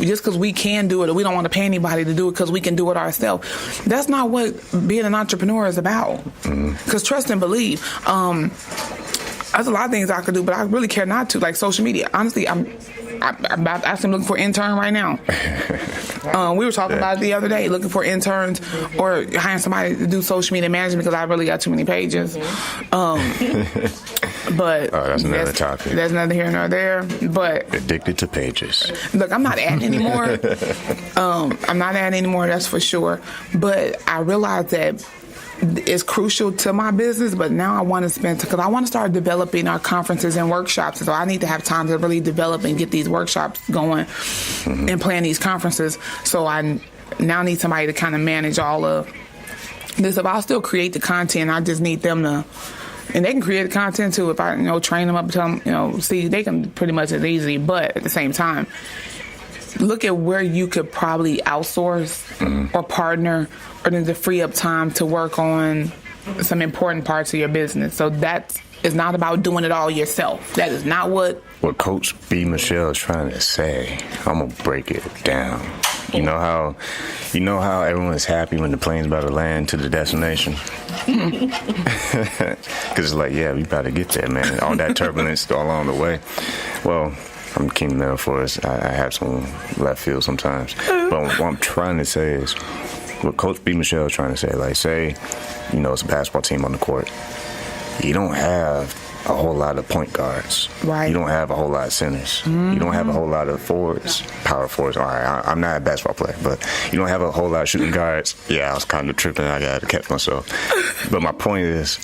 just because we can do it or we don't want to pay anybody to do it because we can do it ourselves, that's not what being an entrepreneur is about. Because trust and believe, there's a lot of things I could do, but I really care not to, like social media. Honestly, I'm actually looking for an intern right now. We were talking about it the other day, looking for interns or hiring somebody to do social media management because I really got too many pages. But that's another topic. That's neither here nor there. But addicted to pages. Look, I'm not adding anymore. I'm not adding anymore. That's for sure. But I realized that it's crucial to my business, but now I want to spend, because I want to start developing our conferences and workshops. So I need to have time to really develop and get these workshops going and plan these conferences. So I now need somebody to kind of manage all of this. If I'll still create the content, I just need them to, and they can create the content too. If I, train them up, tell them, see, they can pretty much as easy, but at the same time, look at where you could probably outsource or partner or then to free up time to work on some important parts of your business. So that is not about doing it all yourself. That is not what Coach B Michele is trying to say. I'm gonna break it down. You know how everyone is happy when the plane's about to land to the destination? Because it's like, yeah, we about to get there, man. All that turbulence all along the way. Well, I'm King Metaphors. I have some left field sometimes. But what I'm trying to say is, what Coach B Michele is trying to say, like, say, it's a basketball team on the court. You don't have a whole lot of point guards. Right. You don't have a whole lot of centers. You don't have a whole lot of forwards, power forwards. All right, I'm not a basketball player, but you don't have a whole lot of shooting guards. Yeah, I was kind of tripping. I got to catch myself. But my point is,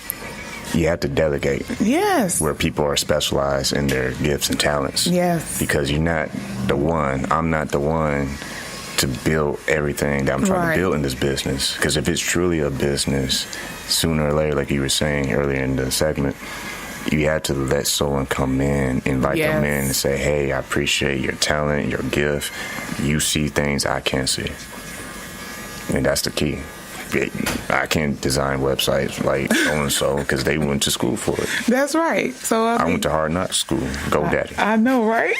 you have to delegate. Yes. Where people are specialized in their gifts and talents. Yes. Because you're not the one. I'm not the one to build everything that I'm trying to build in this business. Because if it's truly a business, sooner or later, like you were saying earlier in the segment, you have to let someone come in, invite them in and say, hey, I appreciate your talent, your gift. You see things I can't see. And that's the key. I can't design websites like so-and-so because they went to school for it. That's right. So I went to Hard Knocks School. Go Daddy. I know, right?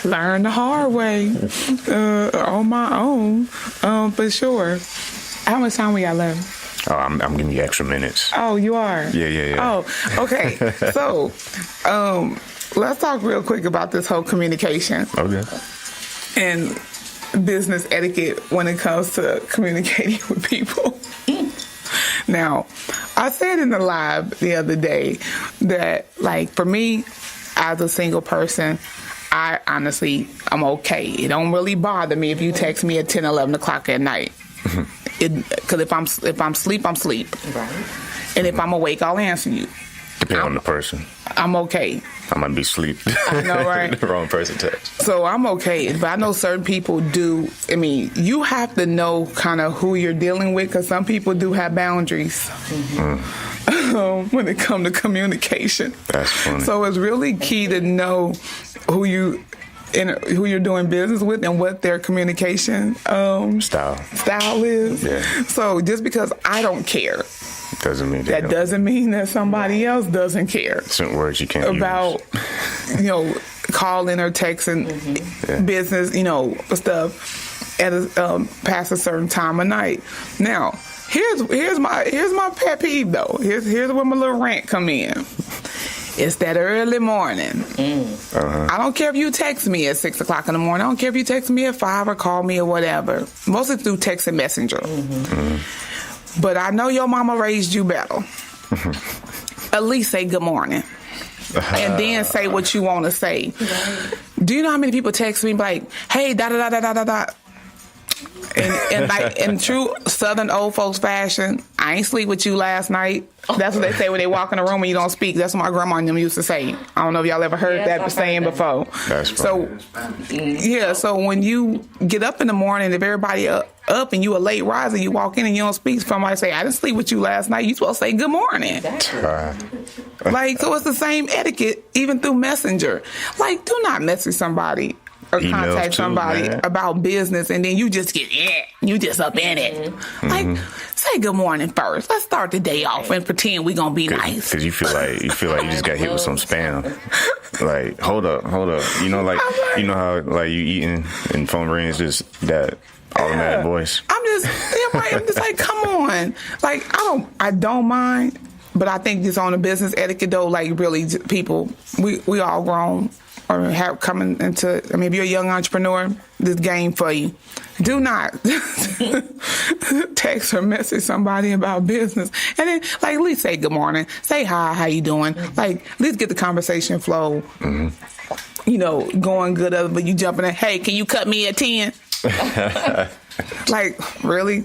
Learn the hard way on my own, for sure. How much time we got left? Oh, I'm giving you extra minutes. Oh, you are? Yeah. Oh, okay. So, let's talk real quick about this whole communication. Okay. And business etiquette when it comes to communicating with people. Now, I said in the live the other day that, like, for me, as a single person, I'm okay. It don't really bother me if you text me at 10, 11 o'clock at night. Because if I'm asleep, I'm asleep. Right. And if I'm awake, I'll answer you. Depending on the person. I'm okay. I might be asleep. I know, right? The wrong person text. So I'm okay. But I know certain people do. I mean, you have to know kind of who you're dealing with, because some people do have boundaries when it comes to communication. That's funny. So it's really key to know who you're doing business with and what their communication style is. Yeah. So just because I don't care, doesn't mean doesn't mean that somebody else doesn't care. Certain words you can't about use. Calling or texting business, stuff at past a certain time of night. Now, here's my pet peeve though. Here's where my little rant come in. It's that early morning. I don't care if you text me at 6 o'clock in the morning. I don't care if you text me at 5 or call me or whatever. Mostly through text and messenger. But I know your mama raised you better. At least say good morning. And then say what you want to say. Do you know how many people text me like, hey, da-da-da-da-da-da-da. And like in true Southern old folks fashion, I ain't sleep with you last night. That's what they say when they walk in the room and you don't speak. That's what my grandma and them used to say. I don't know if y'all ever heard that saying before. That's funny. So when you get up in the morning, if everybody up and you a late riser, you walk in and you don't speak, somebody say, I didn't sleep with you last night. You supposed to say good morning. Like, so it's the same etiquette even through Messenger. Like, do not message somebody or contact somebody about business and then you just get you just up in it. Like, say good morning first. Let's start the day off and pretend we gonna be nice. Because you feel like you just got hit with some spam. Like, hold up. You know, like you know how like you eating and phone rings just that automatic voice. I'm just like, come on. Like, I don't mind, but I think just on the business etiquette though, like really people, we all grown. Or have coming into, if you're a young entrepreneur, this game for you. Do not text or message somebody about business. And then, like, at least say good morning. Say hi, how you doing? Like, at least get the conversation flow, going good. But you jumping in, hey, can you cut me at 10? Like, really?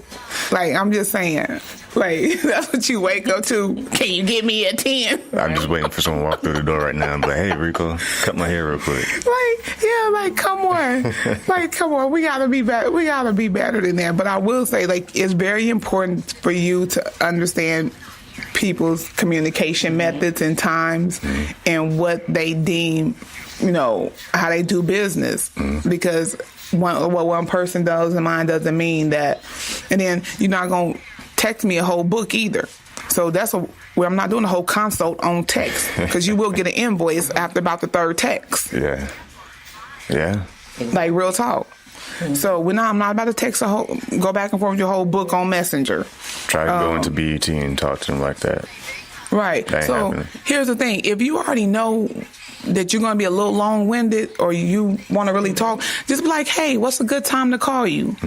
Like, I'm just saying. Like, that's what you wake up to. Can you get me at 10? I'm just waiting for someone to walk through the door right now and be like, hey, Rico, cut my hair real quick. Come on. Come on. We gotta be better. We gotta be better than that. But I will say, like, it's very important for you to understand people's communication methods and times and what they deem, how they do business. Because what one person does and mine doesn't mean that. And then you're not going to text me a whole book either. So that's where I'm not doing a whole consult on text, because you will get an invoice after about the third text. Yeah. Like, real talk. So I'm not about to go back and forth with your whole book on Messenger. Try to go into BET and talk to them like that. Right. So here's the thing. If you already know that you're going to be a little long-winded or you want to really talk, just be like, hey, what's a good time to call you?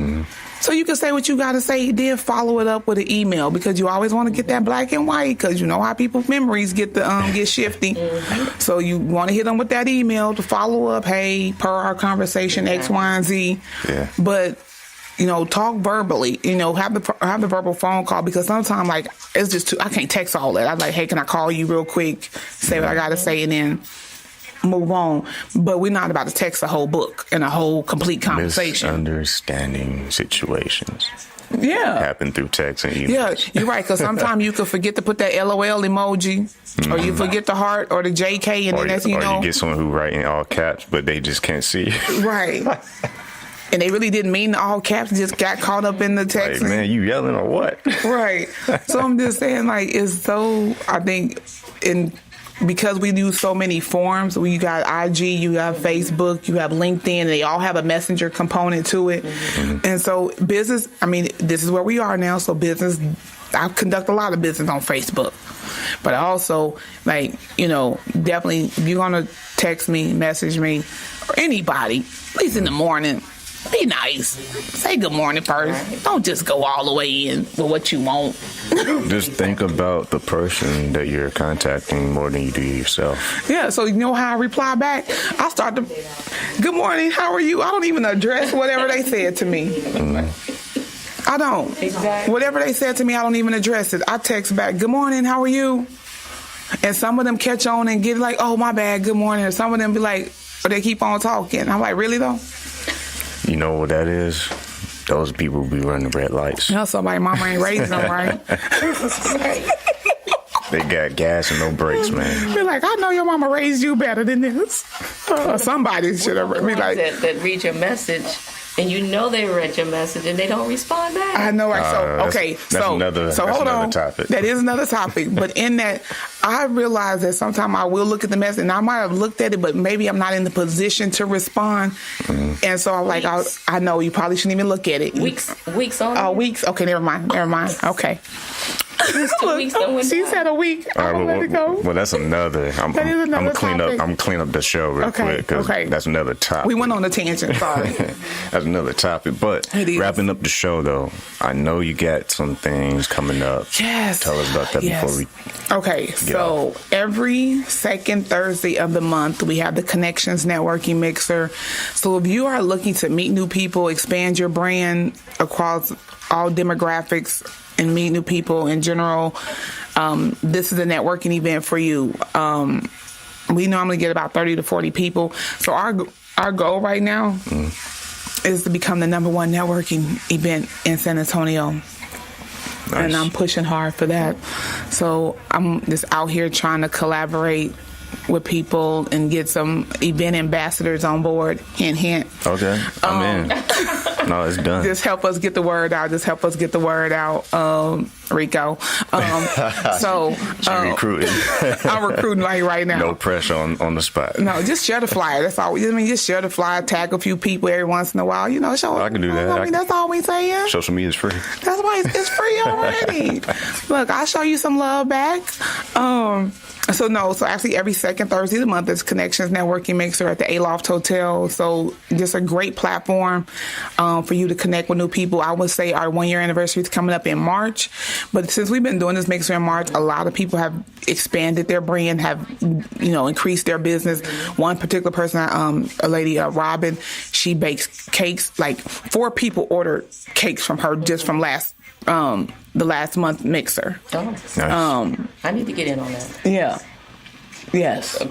So you can say what you got to say, then follow it up with an email, because you always want to get that black and white, because you know how people's memories get shifty. So you want to hit them with that email to follow up, hey, per our conversation, X, Y, and Z. Yeah. But talk verbally, have the verbal phone call, because sometimes, like, it's just I can't text all that. I'm like, hey, can I call you real quick, say what I got to say, and then move on. But we're not about to text a whole book and a whole complete conversation. Misunderstanding situations. Yeah. Happen through text and email. Yeah, you're right, because sometimes you could forget to put that LOL emoji, or you forget the heart or the JK, and then that's, Or you get someone who write in all caps, but they just can't see. Right. And they really didn't mean all caps, just got caught up in the text. Like, man, you yelling or what? Right. So I'm just saying, like, it's so, I think, because we use so many forms, you got IG, you have Facebook, you have LinkedIn, and they all have a messenger component to it. And so business, this is where we are now. So business, I conduct a lot of business on Facebook. But also, like, definitely, if you're going to text me, message me, or anybody, at least in the morning, be nice. Say good morning first. Don't just go all the way in with what you want. Just think about the person that you're contacting more than you do yourself. Yeah, so you know how I reply back? I start to, good morning, how are you? I don't even address whatever they said to me. I I don't. Exactly. Whatever they said to me, I don't even address it. I text back, good morning, how are you? And some of them catch on and get like, oh, my bad, good morning. Or some of them be like, or they keep on talking. I'm like, really though? You know what that is? Those people be running red lights. You know, somebody mama ain't raised them right. They got gas and no brakes, man. Be like, I know your mama raised you better than this. Somebody should have be like that read your message, and you know they read your message, and they don't respond back. I know, right? So hold on. Topic. That is another topic. But in that, I realize that sometimes I will look at the message, and I might have looked at it, but maybe I'm not in the position to respond. Mm-hmm. And so I'm like, I know you probably shouldn't even look at it. Weeks on. Oh, weeks. Okay, never mind. Okay. She said a week. All right, let it go. Well, that's another. I'm gonna clean up. I'm clean up the show real quick because that's another topic. We went on a tangent. Sorry. That's another topic. But wrapping up the show, though, I know you got some things coming up. Yes. Tell us about that before we. Okay, so every second Thursday of the month, we have the Connections Networking Mixer. So if you are looking to meet new people, expand your brand across all demographics, and meet new people in general, this is a networking event for you. We normally get about 30 to 40 people. So our goal right now is to become the #1 networking event in San Antonio. Nice. And I'm pushing hard for that. So I'm just out here trying to collaborate with people and get some event ambassadors on board. Hint, hint. Okay, I'm in. No, it's done. Just help us get the word out. Rico. So recruiting. I'm recruiting right now. No pressure on the spot. No, just share the flyer. That's all. Just share the flyer. Tag a few people every once in a while. Show. I can do that. That's all we say. Yeah. Social media is free. That's why it's free already. Look, I'll show you some love back. So actually every second Thursday of the month is Connections Networking Mixer at the Aloft Hotel. So just a great platform for you to connect with new people. I would say our 1-year anniversary is coming up in March. But since we've been doing this mixer in March, a lot of people have expanded their brand, have, increased their business. One particular person, a lady, Robin, she bakes cakes. Like 4 people ordered cakes from her just from the last month mixer. Oh, nice. I need to get in on that. Yeah. Yes.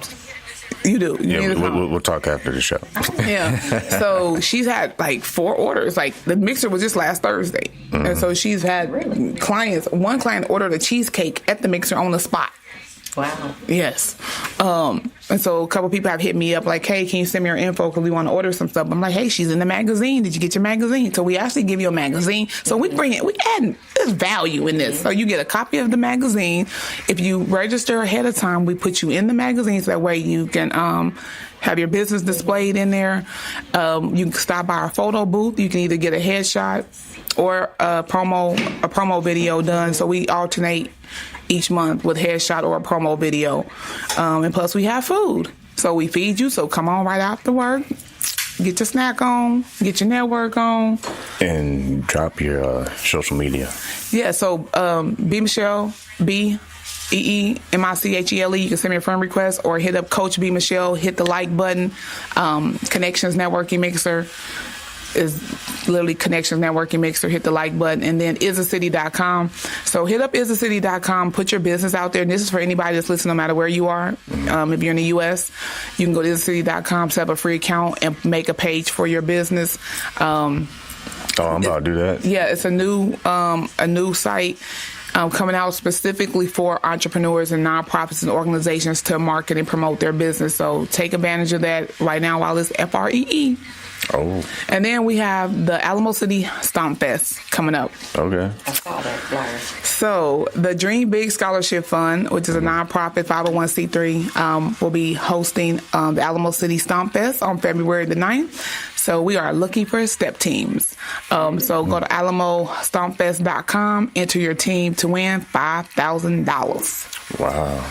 You do. We'll talk after the show. Yeah. So she's had 4 orders. The mixer was just last Thursday. Mm-hmm. And so she's had clients. One client ordered a cheesecake at the mixer on the spot. Wow. Yes. And so a couple people have hit me up hey, can you send me your info because we want to order some stuff. I'm like, hey, she's in the magazine. Did you get your magazine? So we actually give you a magazine. So we add there's value in this. So you get a copy of the magazine. If you register ahead of time, we put you in the magazine so that way you can have your business displayed in there. You can stop by our photo booth. You can either get a headshot or a promo video done. So we alternate each month with headshot or a promo video. And plus we have food. So we feed you. So come on right after work. Get your snack on. Get your network on. And drop your social media. Yeah, so B Michele, BEEMICHELE. You can send me a friend request or hit up Coach B Michele. Hit the like button. Connections Networking Mixer is literally Connections Networking Mixer. Hit the like button. And then isacity.com. So hit up isacity.com. Put your business out there. And this is for anybody that's listening, no matter where you are. If you're in the U.S., you can go to isacity.com, set up a free account, and make a page for your business. I'm about to do that. Yeah, it's a new site. Coming out specifically for entrepreneurs and nonprofits and organizations to market and promote their business. So take advantage of that right now while it's FREE. Oh. And then we have the Alamo City Stomp Fest coming up. Okay. I saw that flyer. So the Dream Big Scholarship Fund, which is a nonprofit 501c3, will be hosting the Alamo City Stomp Fest on February the 9th. So we are looking for step teams. So go to alamostompfest.com, enter your team to win $5,000. Wow.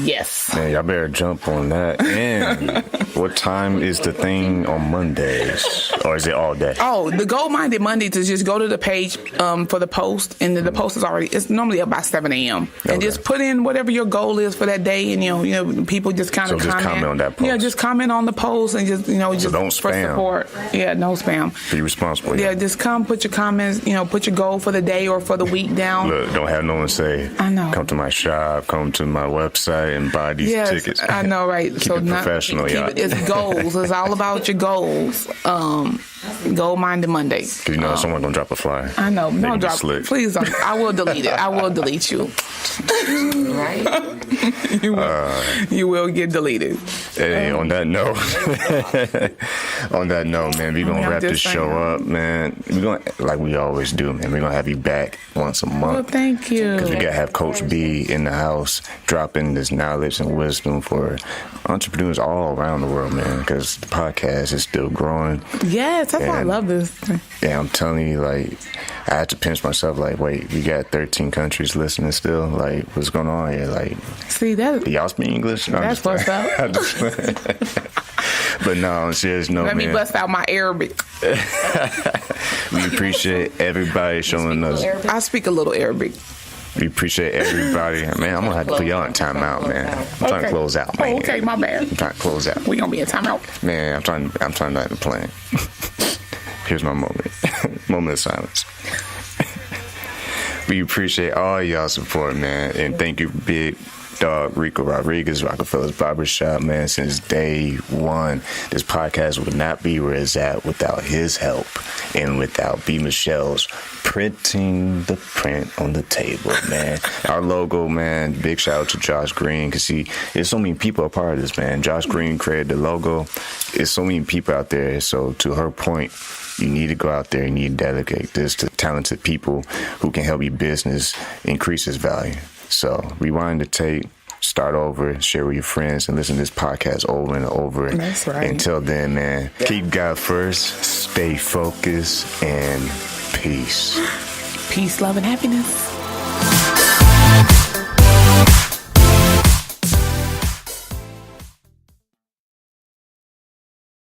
Yes. Man, y'all better jump on that. And what time is the thing on Mondays? Or is it all day? Oh, the Goal Minded Mondays is just go to the page for the post, and the post is it's normally up by 7 a.m. And just put in whatever your goal is for that day, and you know people just kind of comment on that post. Yeah, just comment on the post and just just don't for spam. support. Yeah, no spam. Be responsible. Yeah, just come put your comments. Put your goal for the day or for the week down. Look, don't have no one say, I know. Come to my shop, come to my website, and buy these tickets. I know, right? Keep it professional, y'all. It's goals. It's all about your goals. Goal Minded Monday. Because someone gonna drop a flyer. I know. They No drop. slick. Please don't. I will delete it. I will delete you. Right? You will get deleted. Hey, on that note, man, we're gonna wrap this show up, man. We're gonna, like we always do, man. We're gonna have you back once a month. Well, thank you. Because we gotta have Coach B in the house dropping this knowledge and wisdom for entrepreneurs all around the world, man. Because the podcast is still growing. Yes, that's why I love this. Yeah, I'm telling you, like, I had to pinch myself. Like, wait, we got 13 countries listening still. Like, what's going on here? Like, see that? Do y'all speak English? No, That's what's up. But no, on a serious note, Let me bust out my Arabic. We appreciate everybody showing us. I speak a little Arabic. We appreciate everybody. Man, I'm going to have to put y'all in timeout, man. I'm trying to close out, man. Oh, okay, my bad. I'm trying to close out. We going to be in timeout. Man, I'm trying not to plan. Here's my moment. Moment of silence. We appreciate all y'all support, man. And thank you, Big Dog Rico Rodriguez, Rockefeller's Barbershop, man. Since day one, this podcast would not be where it's at without his help and without B Michelle's printing the print on the table, man. Our logo, man, big shout out to Josh Green, because there's so many people a part of this, man. Josh Green created the logo. There's so many people out there. So to her point, you need to go out there and you need to delegate this to talented people who can help your business increase its value. So rewind the tape, start over, share with your friends, and listen to this podcast over and over. That's right. Until then, man, keep God first, stay focused, and peace. Peace, love, and happiness.